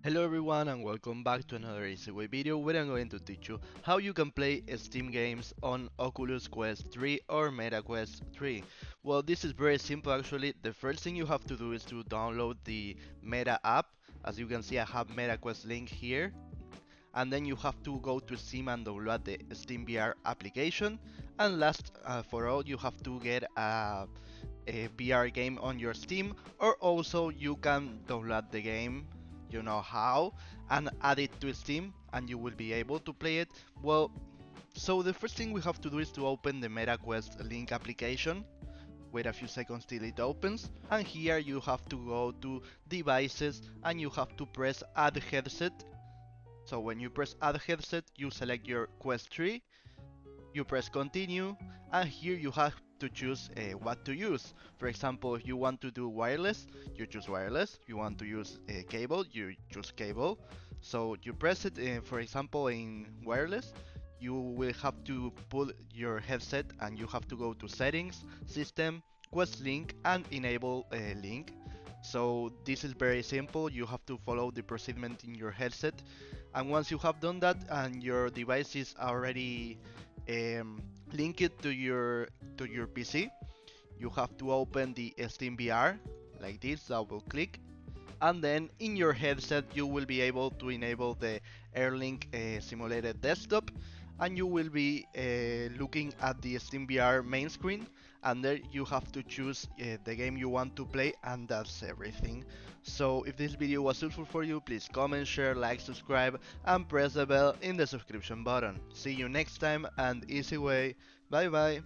Hello everyone and welcome back to another Easy Way video where I'm going to teach you how you can play Steam games on Oculus Quest 3 or Meta Quest 3. Well, this is very simple actually. The first thing you have to do is to download the Meta app. As you can see, I have Meta Quest link here. And then you have to go to Steam and download the Steam VR application. And last for all, you have to get a VR game on your Steam, or also you can download the game, you know how, and add it to Steam and you will be able to play it. Well, so the first thing we have to do is to open the MetaQuest link application. Wait a few seconds till it opens, and here you have to go to devices and you have to press add headset. So when you press add headset, you select your Quest 3, you press continue, and here you have to choose what to use. For example, if you want to do wireless, you choose wireless. If you want to use cable, you choose cable. So you press it, for example, in wireless, you will have to pull your headset and you have to go to settings, system, quest link, and enable link. So this is very simple. You have to follow the procedure in your headset, and once you have done that and your device is already um, link it to your PC. You have to open the Steam VR like this, double click, and then in your headset you will be able to enable the AirLink simulated desktop, and you will be looking at the Steam VR main screen, and there you have to choose the game you want to play, and that's everything. So if this video was useful for you, please comment, share, like, subscribe, and press the bell in the subscription button. See you next time, and easy way. Bye bye.